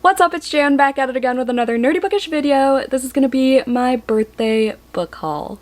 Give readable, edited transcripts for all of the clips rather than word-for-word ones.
What's up, it's Jan back at it again with another nerdy bookish video. This is gonna be my birthday book haul.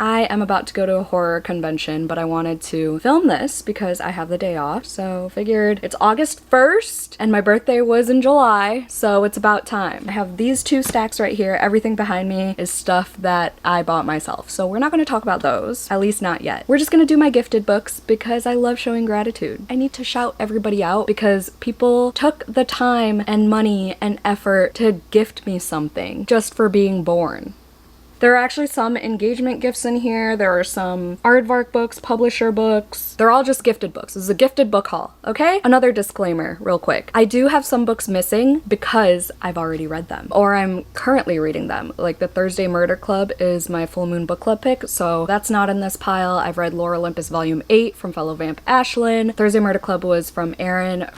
I am about to go to a horror convention, but I wanted to film this because I have the day off, so figured it's August 1st and my birthday was in July, so it's about time. I have these two stacks right here. Everything behind me is stuff that I bought myself, so we're not going to talk about those, at least not yet. We're just going to do my gifted books because I love showing gratitude. I need to shout everybody out because people took the time and money and effort to gift me something just for being born. There are actually some engagement gifts in here. There are some Aardvark books, publisher books. They're all just gifted books. This is a gifted book haul, okay? Another disclaimer real quick. I do have some books missing because I've already read them or I'm currently reading them. Like the Thursday Murder Club is my full moon book club pick, so that's not in this pile. I've read Lore Olympus Volume 8 from fellow vamp Ashlyn. Thursday Murder Club was from Erin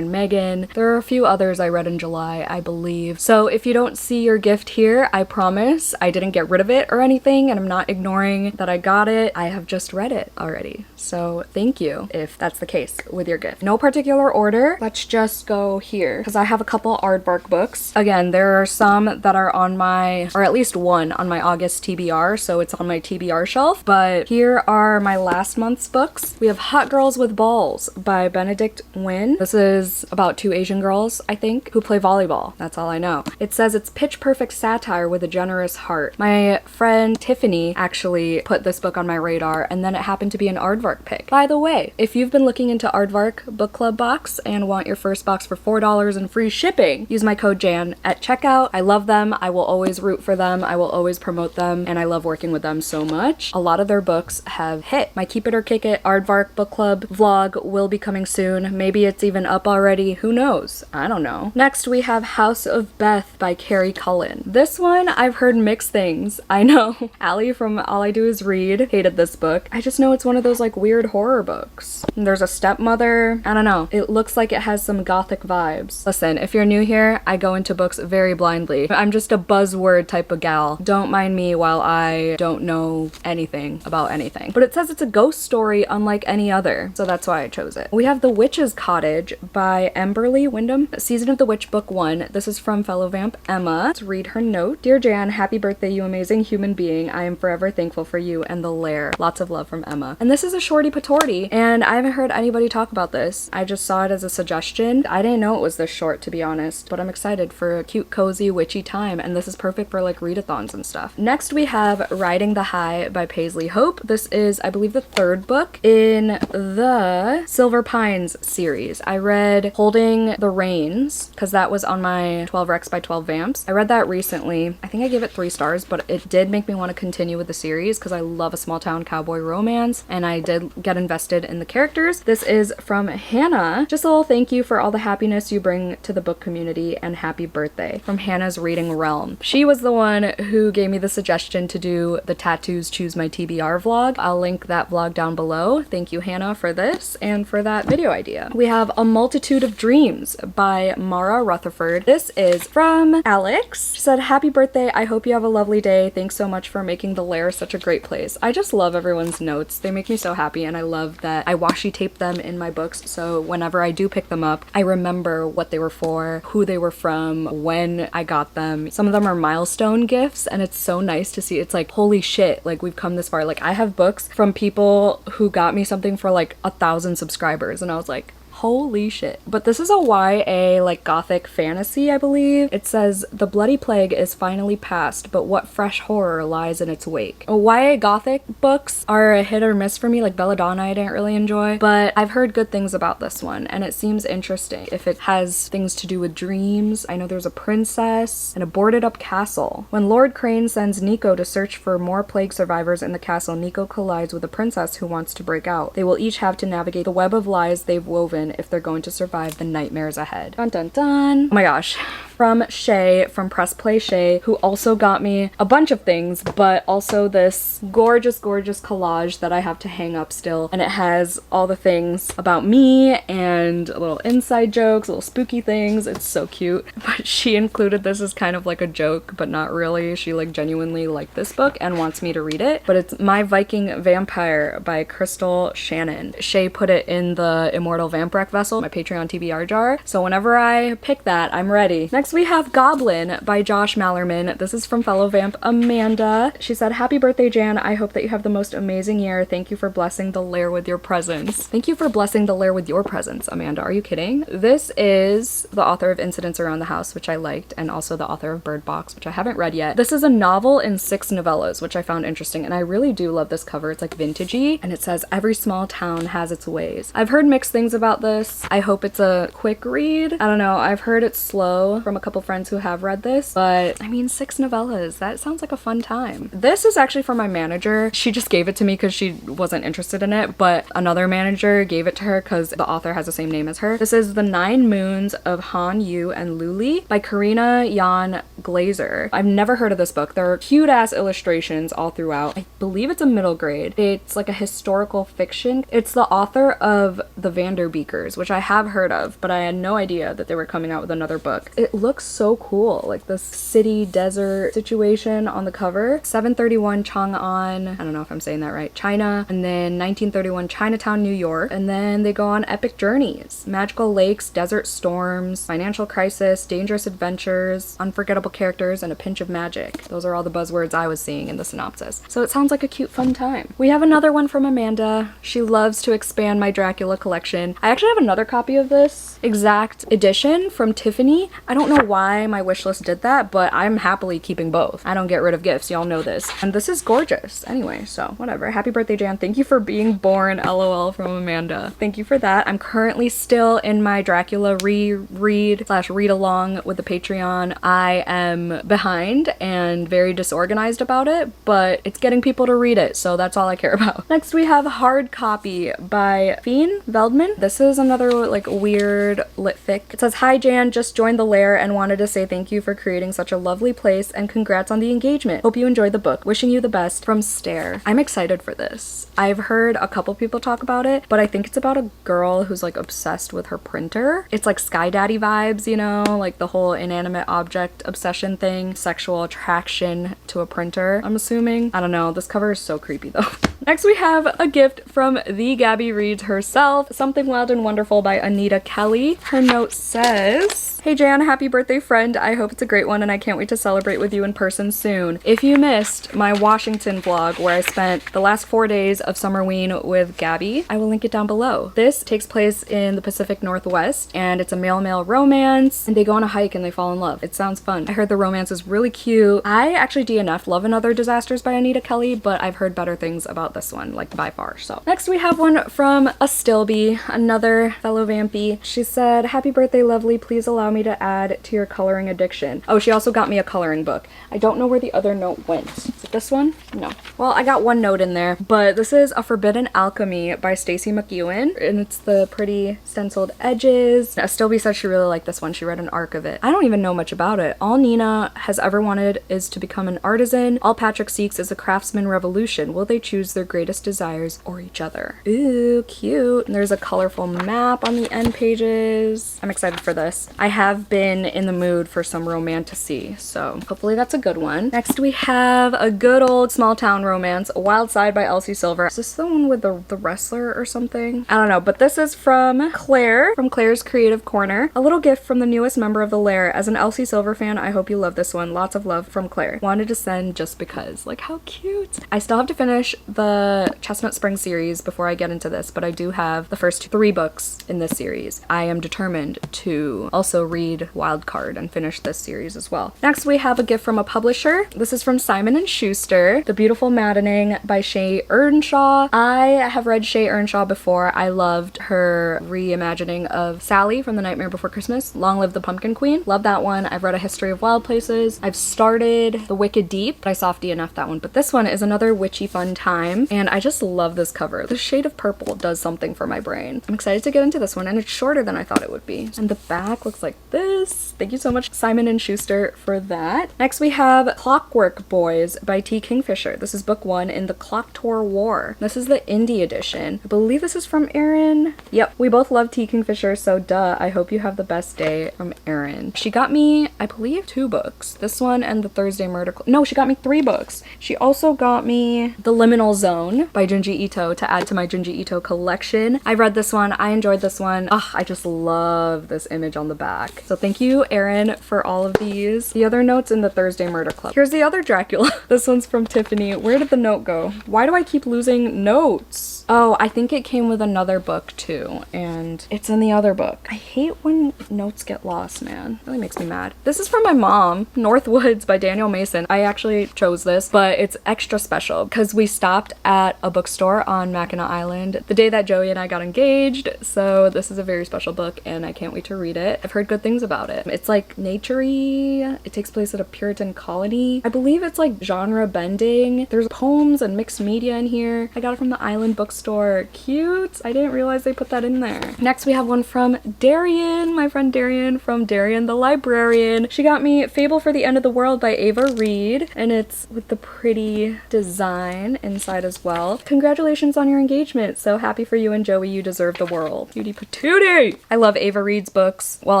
Megan. There are a few others I read in July, I believe. So if you don't see your gift here, I promise I didn't get rid of it or anything, and I'm not ignoring that I got it. I have just read it already. So thank you if that's the case with your gift. No particular order. Let's just go here because I have a couple Aardvark books. Again, there are some that are on my, or at least one on my August TBR, so it's on my TBR shelf, but here are my last month's books. We have Hot Girls with Balls by Benedict Nguyen. This is about two Asian girls, I think, who play volleyball. That's all I know. It says it's pitch perfect satire with a generous heart. My friend Tiffany actually put this book on my radar, and then it happened to be an Aardvark pick. By the way, if you've been looking into Aardvark Book Club box and want your first box for $4 and free shipping, use my code JAN at checkout. I love them. I will always root for them. I will always promote them, and I love working with them so much. A lot of their books have hit. My Keep It or Kick It Aardvark Book Club vlog will be coming soon. Maybe it's even up already. Who knows? I don't know. Next, we have House of Beth by Carrie Cullen. This one, I've heard mixed things. I know Allie from All I Do Is Read hated this book. I just know it's one of those like weird horror books. And there's a stepmother. I don't know. It looks like it has some gothic vibes. Listen, if you're new here, I go into books very blindly. I'm just a buzzword type of gal. Don't mind me while I don't know anything about anything. But it says it's a ghost story unlike any other, so that's why I chose it. We have The Witch's Cottage by Emberly Wyndham. Season of the Witch Book 1. This is from fellow vamp Emma. Let's read her note. Dear Jan, happy birthday, you amazing human being. I am forever thankful for you and the lair. Lots of love from Emma. And this is a shorty patorti, and I haven't heard anybody talk about this. I just saw it as a suggestion. I didn't know it was this short, to be honest, but I'm excited for a cute, cozy, witchy time, and this is perfect for like readathons and stuff. Next we have Riding the High by Paisley Hope. This is, I believe, the third book in the Silver Pines series. I read Holding the Reins because that was on my 12 Recs by 12 Vamps. I read that recently. I think I gave it 3 stars, but it did make me want to continue with the series because I love a small town cowboy romance, and I did get invested in the characters. This is from Hannah. Just a little thank you for all the happiness you bring to the book community, and happy birthday. From Hannah's Reading Realm. She was the one who gave me the suggestion to do the Tattoos Choose My TBR vlog. I'll link that vlog down below. Thank you, Hannah, for this and for that video idea. We have A Multitude of Dreams by Mara Rutherford. This is from Alex. She said, happy birthday. I hope you have a lovely day. Thanks so much for making the lair such a great place. I just love everyone's notes. They make me so happy, and I love that I washi tape them in my books, so whenever I do pick them up, I remember what they were for, who they were from, when I got them. Some of them are milestone gifts, and it's so nice to see. It's like, holy shit, like we've come this far. Like I have books from people who got me something for like 1,000 subscribers, and I was like, holy shit. But this is a YA like gothic fantasy, I believe. It says the bloody plague is finally past, but what fresh horror lies in its wake. YA gothic books are a hit or miss for me. Like Belladonna I didn't really enjoy, but I've heard good things about this one, and it seems interesting. If it has things to do with dreams, I know there's a princess and a boarded up castle. When Lord Crane sends Nico to search for more plague survivors in the castle, Nico collides with a princess who wants to break out. They will each have to navigate the web of lies they've woven if they're going to survive the nightmares ahead. Dun dun dun. Oh my gosh. from Shay from Press Play Shay, who also got me a bunch of things, but also this gorgeous, gorgeous collage that I have to hang up still. And it has all the things about me and little inside jokes, little spooky things. It's so cute. But she included this as kind of like a joke, but not really. She like genuinely liked this book and wants me to read it. But it's My Viking Vampire by Crystal Shannon. Shay put it in the Immortal Vamp Vessel, my Patreon TBR jar. So whenever I pick that, I'm ready. Next we have Goblin by Josh Mallerman. This is from fellow vamp Amanda. She said, "Happy birthday, Jan. I hope that you have the most amazing year. Thank you for blessing the lair with your presence." Thank you for blessing the lair with your presence, Amanda. Are you kidding? This is the author of Incidents Around the House, which I liked, and also the author of Bird Box, which I haven't read yet. This is a novel in 6 novellas, which I found interesting, and I really do love this cover. It's like vintagey, and it says, "Every small town has its ways." I've heard mixed things about this. I hope it's a quick read. I don't know. I've heard it's slow from a couple friends who have read this, but I mean, 6 novellas. That sounds like a fun time. This is actually from my manager. She just gave it to me because she wasn't interested in it, but another manager gave it to her because the author has the same name as her. This is The 9 Moons of Han Yu and Luli by Karina Jan Glazer. I've never heard of this book. There are cute ass illustrations all throughout. I believe it's a middle grade. It's like a historical fiction. It's the author of The Vanderbeekers, which I have heard of, but I had no idea that they were coming out with another book. It looks so cool, like this city desert situation on the cover. 731 Chang'an, I don't know if I'm saying that right, China, and then 1931 Chinatown, New York, and then they go on epic journeys. Magical lakes, desert storms, financial crisis, dangerous adventures, unforgettable characters, and a pinch of magic. Those are all the buzzwords I was seeing in the synopsis. So it sounds like a cute, fun time. We have another one from Amanda. She loves to expand my Dracula collection. I actually have another copy of this exact edition from Tiffany. I don't know why my wishlist did that, but I'm happily keeping both. I don't get rid of gifts, y'all know this. And this is gorgeous. Anyway, so whatever. Happy birthday, Jan. Thank you for being born, LOL, from Amanda. Thank you for that. I'm currently still in my Dracula read/read along with the Patreon. I am behind and very disorganized about it, but it's getting people to read it, so that's all I care about. Next we have Hard Copy by Fien Veldman. This is another like weird lit fic. It says, "Hi Jan, just joined the lair and wanted to say thank you for creating such a lovely place and congrats on the engagement. Hope you enjoyed the book. Wishing you the best, from Stare." I'm excited for this. I've heard a couple people talk about it, but I think it's about a girl who's like obsessed with her printer. It's like Sky Daddy vibes, you know, like the whole inanimate object obsession thing, sexual attraction to a printer, I'm assuming. I don't know. This cover is so creepy though. Next we have a gift from the Gabby Reads herself, Something Wild and Wonderful by Anita Kelly. Her note says, "Hey Jan, happy birthday friend. I hope it's a great one and I can't wait to celebrate with you in person soon. If you missed my Washington vlog where I spent the last 4 days of Summerween with Gabby, I will link it down below. This takes place in the Pacific Northwest and it's a male-male romance and they go on a hike and they fall in love. It sounds fun. I heard the romance is really cute. I actually DNF Love and Other Disasters by Anita Kelly, but I've heard better things about this one, like by far. So next we have one from a Stilby, another fellow vampy. She said, "Happy birthday, lovely. Please allow me to add to your coloring addiction." Oh, she also got me a coloring book. I don't know where the other note went. Is it this one? No. Well, I got one note in there, but this is A Forbidden Alchemy by Stacey McEwen, and it's the pretty stenciled edges. Stilby said she really liked this one. She read an arc of it. I don't even know much about it. All Nina has ever wanted is to become an artisan. All Patrick seeks is a craftsman revolution. Will they choose their greatest desires or each other? Ooh, cute. And there's a colorful map on the end pages. I'm excited for this. I have been in the mood for some romantasy, so hopefully that's a good one. Next we have a good old small town romance, Wild Side by Elsie Silver. Is this the one with the wrestler or something? I don't know, but this is from Claire, from Claire's Creative Corner. A little gift from the newest member of the lair. As an Elsie Silver fan, I hope you love this one. Lots of love from Claire. Wanted to send just because. Like, how cute. I still have to finish the Chestnut Spring series before I get into this, but I do have the first 3 books in this series. I am determined to also read Wildcard and finish this series as well. Next we have a gift from a publisher. This is from Simon & Schuster. Schuster, The Beautiful Maddening by Shay Earnshaw. I have read Shay Earnshaw before. I loved her reimagining of Sally from The Nightmare Before Christmas. Long Live the Pumpkin Queen. Love that one. I've read A History of Wild Places. I've started The Wicked Deep, but I soft DNF that one. But this one is another witchy fun time, and I just love this cover. The shade of purple does something for my brain. I'm excited to get into this one, and it's shorter than I thought it would be. And the back looks like this. Thank you so much, Simon & Schuster, for that. Next we have Clockwork Boys by T. Kingfisher. This is book 1 in the Clock Tour War. This is the indie edition. I believe this is from Erin. Yep, we both love T. Kingfisher, so duh. I hope you have the best day, from Erin. She got me, I believe, 2 books. This one and the Thursday Murder Club. No, she got me 3 books. She also got me The Liminal Zone by Junji Ito to add to my Junji Ito collection. I read this one. I enjoyed this one. Ugh, I just love this image on the back. So thank you, Erin, for all of these. The other notes in the Thursday Murder Club. Here's the other Dracula. This one's from Tiffany. Where did the note go? Why do I keep losing notes? Oh, I think it came with another book too, and it's in the other book. I hate when notes get lost, man. It really makes me mad. This is from my mom. Northwoods by Daniel Mason. I actually chose this, but it's extra special because we stopped at a bookstore on Mackinac Island the day that Joey and I got engaged, so this is a very special book and I can't wait to read it. I've heard good things about it. It's like nature-y. It takes place at a Puritan colony. I believe it's like genre bending. There's poems and mixed media in here. I got it from the Island bookstore. Cute. I didn't realize they put that in there. Next we have one from Darian, my friend Darian from Darian the Librarian. She got me Fable for the End of the World by Ava Reed, and it's with the pretty design inside as well. Congratulations on your engagement. So happy for you and Joey. You deserve the world. Cutie patootie. I love Ava Reed's books. Well,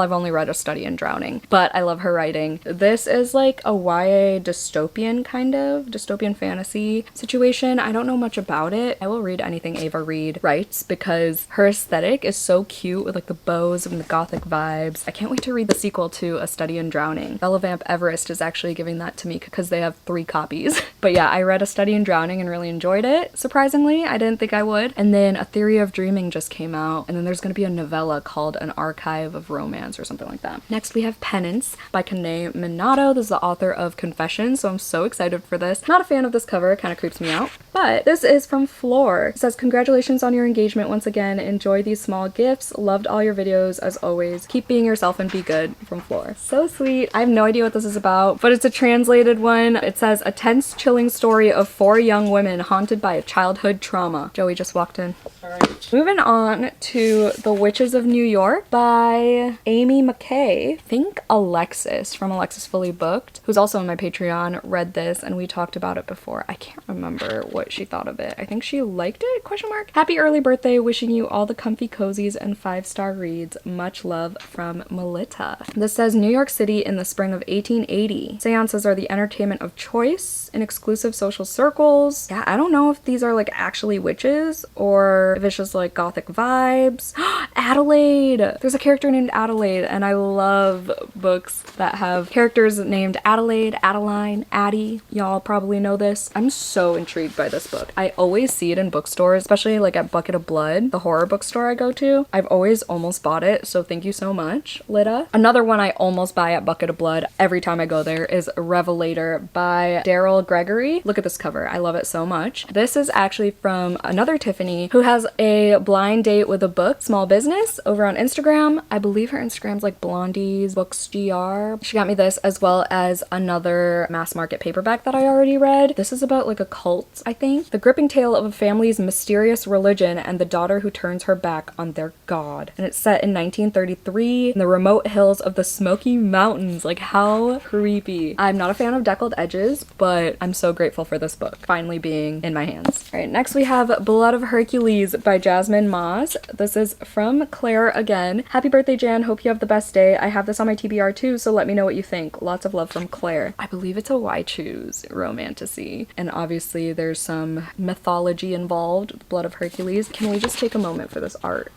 I've only read A Study in Drowning, but I love her writing. This is like a YA dystopian kind of dystopian fantasy situation. I don't know much about it. I will read anything Ava Reed writes because her aesthetic is so cute with like the bows and the gothic vibes. I can't wait to read the sequel to A Study in Drowning. Bella Vamp Everest is actually giving that to me because they have 3 copies. But yeah, I read A Study in Drowning and really enjoyed it. Surprisingly, I didn't think I would. And then A Theory of Dreaming just came out, and then there's going to be a novella called An Archive of Romance or something like that. Next we have Penance by Kane Minato. This is the author of Confessions, so I'm so excited for this. Not a fan of this cover, it kind of creeps me out. But this is from Floor. It says, congratulations on your engagement once again. Enjoy these small gifts. Loved all your videos as always. Keep being yourself and be good, from Floor. So sweet. I have no idea what this is about, but it's a translated one. It says, a tense, chilling story of 4 young women haunted by a childhood trauma. Joey just walked in. All right. Moving on to The Witches of New York by Amy McKay. I think Alexis from Alexis Fully Booked, who's also on my Patreon, read this and we talked about it before. I can't remember what she thought of it. I think she liked it, question mark. Happy early birthday. Wishing you all the comfy cozies and 5-star reads. Much love, from Melita. This says, New York City in the spring of 1880. Seances are the entertainment of choice in exclusive social circles. Yeah, I don't know if these are like actually witches or if it's just like gothic vibes. Adelaide! There's a character named Adelaide, and I love books that have characters named Adelaide, Adeline, Addie. Y'all probably know this. I'm so intrigued by this book. I always see it in bookstores, especially like at Bucket of Blood, the horror bookstore I go to. I've always almost bought it, so thank you so much, Lita. Another one I almost buy at Bucket of Blood every time I go there is Revelator by Daryl Gregory. Look at this cover. I love it so much. This is actually from another Tiffany who has a blind date with a book, Small Business, over on Instagram. I believe her Instagram's like Blondie's Books GR. She got me this as well as another mass market paperback that I already read. This is about like a cult, I think. The gripping tale of a family's mysterious religion and the daughter who turns her back on their god. And it's set in 1933 in the remote hills of the Smoky Mountains. Like, how creepy. I'm not a fan of deckled edges, but I'm so grateful for this book finally being in my hands. All right, next we have Blood of Hercules by Jasmine Moss. This is from Claire again. Happy birthday, Jan. Hope you have the best day. I have this on my TBR too, so let me know what you think. Lots of love from Claire. I believe it's a Why Choose romantasy, and obviously there's some mythology involved with Blood of Hercules. Can we just take a moment for this art?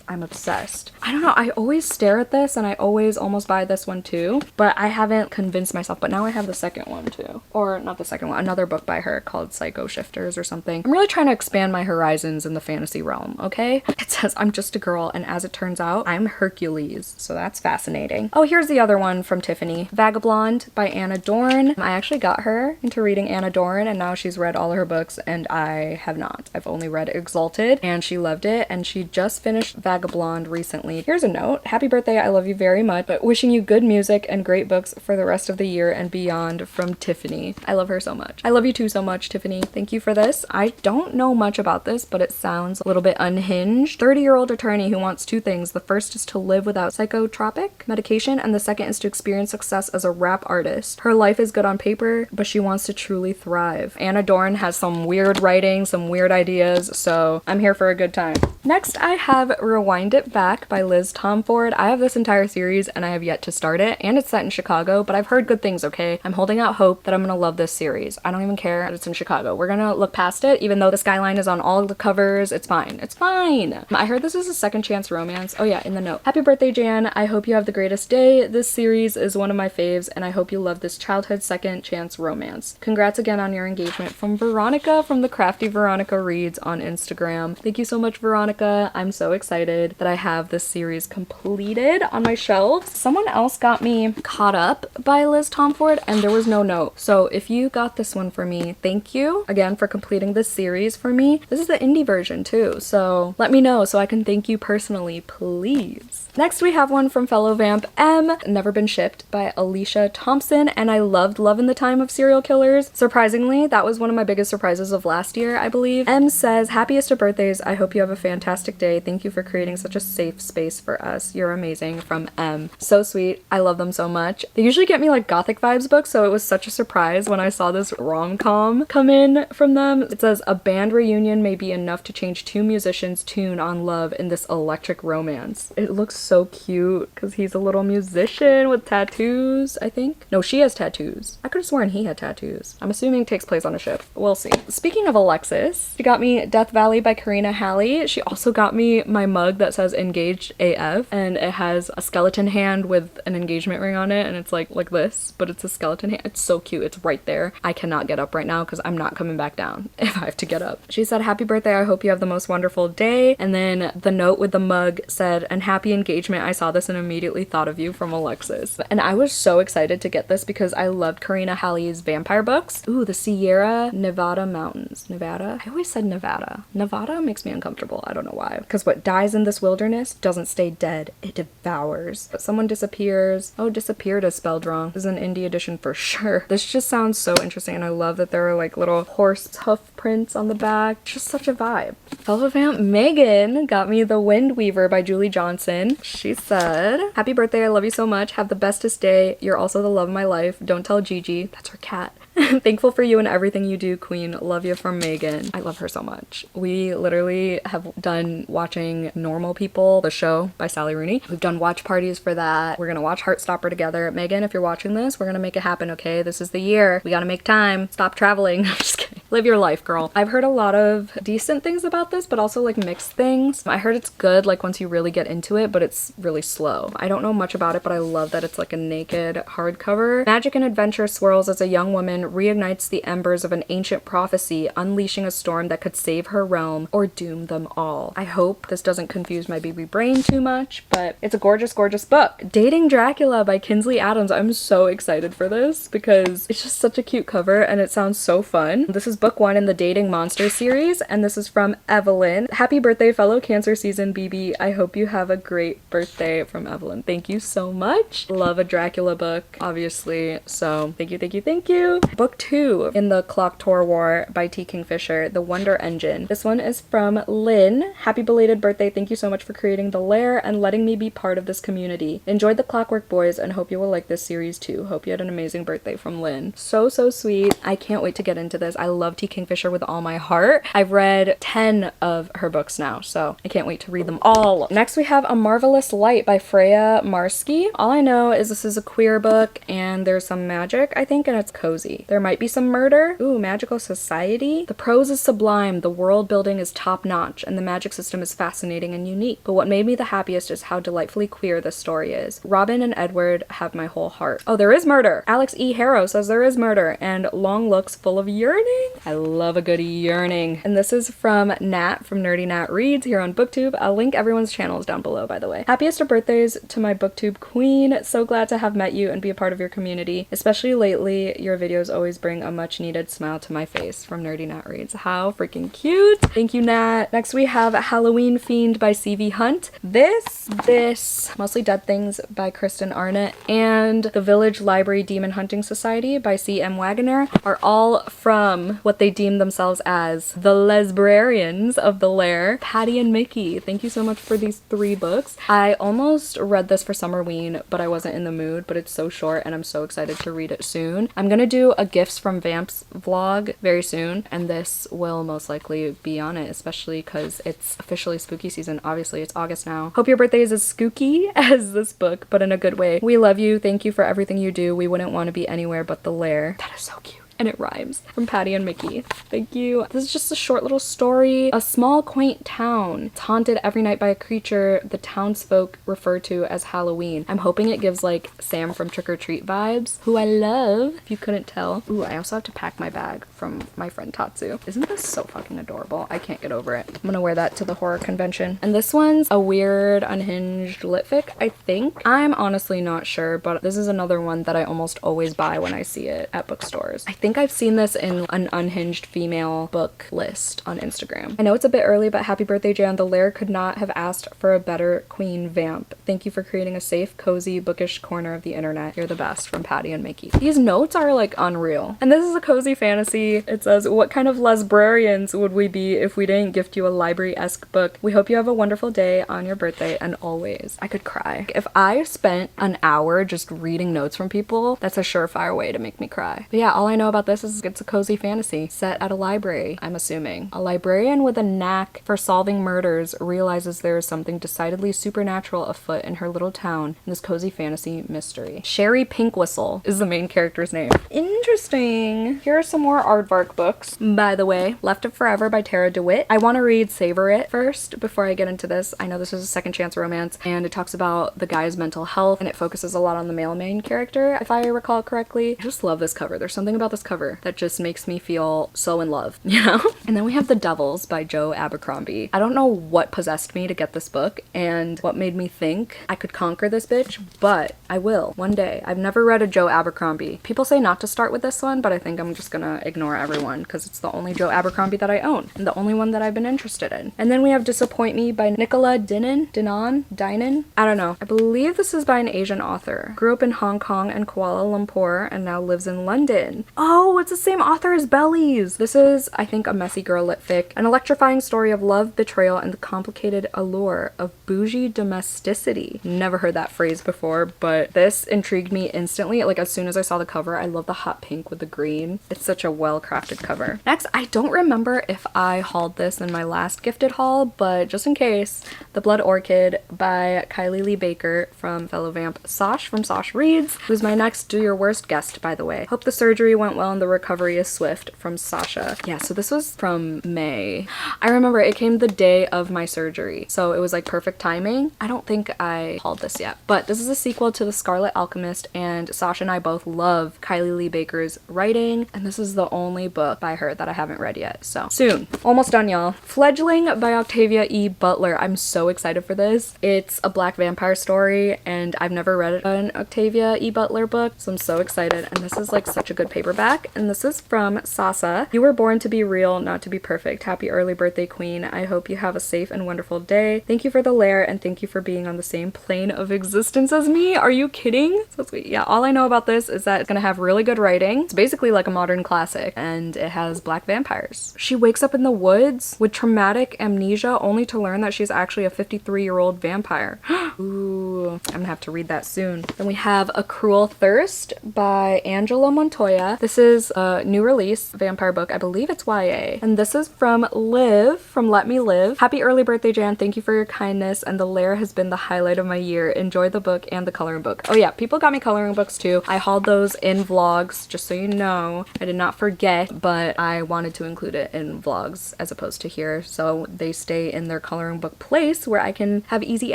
I'm obsessed. I don't know, I always stare at this and I always almost buy this one too, but I haven't convinced myself. But now I have the second one too. Or not the second one, another book by her called Psycho Shifters or something. I'm really trying to expand my horizons in the fantasy realm, okay? It says, I'm just a girl, and as it turns out, I'm Hercules. So that's fascinating. Oh, here's the other one from Tiffany. Vagabond by Anna Dorn. I actually got her into reading Anna Dorn, and now she's read all of her books, and I have not. I've only read Exalted, and she loved it, and she just finished Vagabond recently. Here's a note. Happy birthday, I love you very much, but wishing you good music and great books for the rest of the year and beyond, from Tiffany. I love her so much. I love you too so much, Tiffany. Thank you for this. I don't know much about this, but it sounds a little bit unhinged. 30-year-old attorney who wants two things. The first is to live without psychotropic medication, and the second is to experience success as a rap artist. Her life is good on paper, but she wants to truly thrive. Anna Dorn has some weird writing, some weird ideas, so I'm here for a good time. Next, I have Rewind It Back by Liz Tomford. I have this entire series and I have yet to start it, and it's set in Chicago, but I've heard good things, okay? I'm holding out hope that I'm gonna love this series. I don't even care that it's in Chicago. We're gonna look past it, even though the skyline is on all of the covers. It's fine. It's fine. I heard this is a second chance romance. Oh yeah, in the note. Happy birthday, Jan. I hope you have the greatest day. This series is one of my faves, and I hope you love this childhood second chance romance. Congrats again on your engagement, from Veronica from the Crafty Veronica Reads on Instagram. Thank you so much, Veronica. I'm so excited that I have this series completed on my shelves. Someone else got me Caught Up by Liz Tomford, and there was no note. So if you got this one for me, thank you again for completing this series for me. This is the indie version too, so let me know so I can thank you personally, please. Next, we have one from fellow vamp M, Never Been Shipped by Alicia Thompson, and I loved Love in the Time of Serial Killers. Surprisingly, that was one of my biggest surprises of last year, I believe. M says, happiest of birthdays. I hope you have a fantastic day. Thank you for creating such a safe space for us. You're amazing, from M. So sweet. I love them so much. They usually get me like gothic vibes books, so it was such a surprise when I saw this rom-com come in from them. It says, a band reunion may be enough to change two musicians' tune on love in this electric romance. It looks so cute because he's a little musician with tattoos, I think. No, she has tattoos. I could have sworn he had tattoos. I'm assuming it takes place on a ship. We'll see. Speaking of Alexis, she got me Death Valley by Karina Halley. She also got me my mug that says Engaged AF, and it has a skeleton hand with an engagement ring on it, and it's like this, but it's a skeleton hand. It's so cute. It's right there. I cannot get up right now because I'm not coming back down if I have to get up. She said, happy birthday. I hope you have the most wonderful day. And then the note with the mug said, and happy engagement. I saw this and immediately thought of you, from Alexis. And I was so excited to get this because I loved Karina Halley's vampire books. Ooh, the Sierra Nevada Mountains. Nevada? I always said Nevada. Nevada makes me uncomfortable. I don't know why. Because what dies in this wilderness doesn't stay dead. It devours. But someone disappears. Oh, disappeared is spelled wrong. This is an indie edition for sure. This just sounds so interesting, and I love that there are like little horse hoof prints on the back. Just such a vibe. Fellow vamp Megan got me The Wind Weaver by Julie Johnson. She said, happy birthday, I love you so much. Have the bestest day. You're also the love of my life. Don't tell Gigi. That's her cat. Thankful for you and everything you do, queen. Love you, from Megan. I love her so much. We literally have done watching Normal People, the show by Sally Rooney. We've done watch parties for that. We're gonna watch Heartstopper together. Megan, if you're watching this, we're gonna make it happen, okay? This is the year. We gotta make time. Stop traveling. I'm just kidding. Live your life, girl. I've heard a lot of decent things about this, but also like mixed things. I heard it's good like once you really get into it, but it's really slow. I don't know much about it, but I love that it's like a naked hardcover. Magic and adventure swirls as a young woman reignites the embers of an ancient prophecy, unleashing a storm that could save her realm or doom them all. I hope this doesn't confuse my baby brain too much, but it's a gorgeous, gorgeous book. Dating Dracula by Kinsley Adams. I'm so excited for this because it's just such a cute cover and it sounds so fun. This is book 1 in the Dating Monster series, and this is from Evelyn. Happy birthday, fellow Cancer season BB. I hope you have a great birthday, from Evelyn. Thank you so much. Love a Dracula book, obviously, so thank you, thank you, thank you. Book 2 in the Clock Tour War by T. Kingfisher, The Wonder Engine. This one is from Lynn. Happy belated birthday. Thank you so much for creating the lair and letting me be part of this community. Enjoyed the Clockwork Boys and hope you will like this series too. Hope you had an amazing birthday, from Lynn. So, so sweet. I can't wait to get into this. I love love T. Kingfisher with all my heart. I've read 10 of her books now, so I can't wait to read them all. Next we have A Marvelous Light by Freya Marsky. All I know is this is a queer book and there's some magic, I think, and it's cozy. There might be some murder. Ooh, magical society. The prose is sublime, the world building is top-notch, and the magic system is fascinating and unique. But what made me the happiest is how delightfully queer this story is. Robin and Edward have my whole heart. Oh, there is murder! Alex E. Harrow says there is murder, and long looks full of yearning. I love a good yearning. And this is from Nat from Nerdy Nat Reads here on BookTube. I'll link everyone's channels down below, by the way. Happiest of birthdays to my BookTube queen. So glad to have met you and be a part of your community. Especially lately, your videos always bring a much needed smile to my face. From Nerdy Nat Reads. How freaking cute. Thank you, Nat. Next we have Halloween Fiend by C.V. Hunt. This, Mostly Dead Things by Kristen Arnott, and The Village Library Demon Hunting Society by C.M. Wagoner are all from what they deem themselves as the Lesbrarians of the Lair, Patty and Mickey. Thank you so much for these 3 books. I almost read this for Summerween, but I wasn't in the mood, but it's so short and I'm so excited to read it soon. I'm gonna do a Gifts from Vamps vlog very soon, and this will most likely be on it, especially because it's officially spooky season. Obviously, it's August now. Hope your birthday is as spooky as this book, but in a good way. We love you. Thank you for everything you do. We wouldn't want to be anywhere but the lair. That is so cute. And it rhymes. From Patty and Mickey. Thank you. This is just a short little story. A small, quaint town. It's haunted every night by a creature the townsfolk refer to as Halloween. I'm hoping it gives like Sam from Trick or Treat vibes, who I love, if you couldn't tell. Ooh, I also have to pack my bag from my friend Tatsu. Isn't this so fucking adorable? I can't get over it. I'm gonna wear that to the horror convention. And this one's a weird, unhinged litfic, I think. I'm honestly not sure, but this is another one that I almost always buy when I see it at bookstores. I think I've seen this in an unhinged female book list on Instagram. I know it's a bit early, but happy birthday, Jan. The Lair could not have asked for a better queen vamp. Thank you for creating a safe, cozy, bookish corner of the internet. You're the best. From Patty and Mickey. These notes are like unreal. And this is a cozy fantasy. It says, what kind of lesbrarians would we be if we didn't gift you a library-esque book? We hope you have a wonderful day on your birthday and always. I could cry. If I spent an hour just reading notes from people, that's a surefire way to make me cry. But yeah, all I know about this is it's a cozy fantasy set at a library, I'm assuming. A librarian with a knack for solving murders realizes there is something decidedly supernatural afoot in her little town in this cozy fantasy mystery. Sherry Pinkwhistle is the main character's name. Interesting. Here are some more Aardvark books. By the way, Left of Forever by Tara DeWitt. I want to read Savor It first before I get into this. I know this is a second chance romance and it talks about the guy's mental health and it focuses a lot on the male main character, if I recall correctly. I just love this cover. There's something about this cover that just makes me feel so in love, you know? And then we have The Devils by Joe Abercrombie. I don't know what possessed me to get this book and what made me think I could conquer this bitch, but I will one day. I've never read a Joe Abercrombie. People say not to start with this one, but I think I'm just gonna ignore everyone because it's the only Joe Abercrombie that I own and the only one that I've been interested in. And then we have Disappoint Me by Nicola Dinan. I don't know. I believe this is by an Asian author. Grew up in Hong Kong and Kuala Lumpur and now lives in London. Oh, it's the same author as Bellies. This is, I think, a messy girl lit fic. An electrifying story of love, betrayal, and the complicated allure of bougie domesticity. Never heard that phrase before, but this intrigued me instantly. Like, as soon as I saw the cover, I love the hot pink with the green. It's such a well-crafted cover. Next, I don't remember if I hauled this in my last gifted haul, but just in case, The Blood Orchid by Kylie Lee Baker from fellow vamp Sosh from Sosh Reads, who's my next Do Your Worst guest, by the way. Hope the surgery went well and the recovery is swift. From Sasha. Yeah, so this was from May. I remember it came the day of my surgery, so it was like perfect timing. I don't think I hauled this yet, but this is a sequel to The Scarlet Alchemist, and Sasha and I both love Kylie Lee Baker's writing, and this is the only book by her that I haven't read yet, so soon. Almost done, y'all. Fledgling by Octavia E. Butler. I'm so excited for this. It's a black vampire story, and I've never read an Octavia E. Butler book, so I'm so excited, and this is like such a good paperback. And this is from Sasa. You were born to be real, not to be perfect. Happy early birthday, queen. I hope you have a safe and wonderful day. Thank you for the lair, and thank you for being on the same plane of existence as me. Are you kidding? So sweet. Yeah, all I know about this is that it's gonna have really good writing. It's basically like a modern classic, and it has black vampires. She wakes up in the woods with traumatic amnesia only to learn that she's actually a 53-year-old vampire. Ooh, Ooh, I'm gonna have to read that soon. Then we have A Cruel Thirst by Angela Montoya. This is a new release vampire book. I believe it's YA. And this is from Liv, from Let Me Live. Happy early birthday, Jan. Thank you for your kindness, and The Lair has been the highlight of my year. Enjoy the book and the coloring book. Oh yeah, people got me coloring books too. I hauled those in vlogs, just so you know. I did not forget, but I wanted to include it in vlogs as opposed to here, so they stay in their coloring book place where I can have easy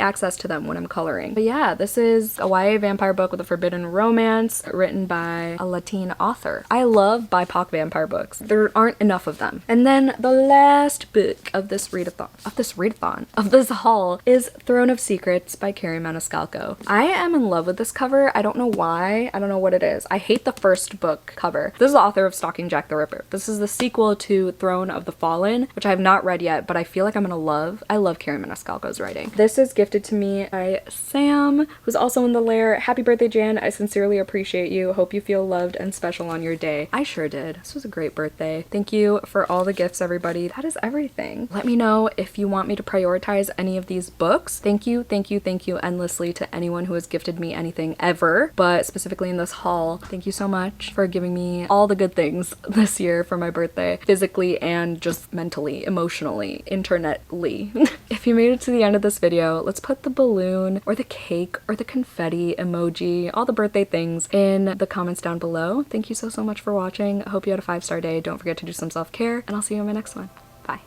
access to them when I'm coloring. But yeah, this is a YA vampire book with a forbidden romance written by a Latin author. I love BIPOC vampire books. There aren't enough of them. And then the last book of this haul is Throne of Secrets by Carrie Maniscalco. I am in love with this cover. I don't know why. I don't know what it is. I hate the first book cover. This is the author of Stalking Jack the Ripper. This is the sequel to Throne of the Fallen, which I have not read yet, but I feel like I'm gonna love. I love Carrie Maniscalco's writing. This is gifted to me by Sam, who's also in The Lair. Happy birthday, Jan. I sincerely appreciate you. Hope you feel loved and special on your day. I sure did. This was a great birthday. Thank you for all the gifts, everybody. That is everything. Let me know if you want me to prioritize any of these books. Thank you endlessly to anyone who has gifted me anything ever, but specifically in this haul, thank you so much for giving me all the good things this year for my birthday, physically and just mentally, emotionally, internetly. If you made it to the end of this video, let's put the balloon or the cake or the confetti emoji, all the birthday things in the comments down below. Thank you so much for watching. I hope you had a 5-star day. Don't forget to do some self-care, and I'll see you in my next one. Bye.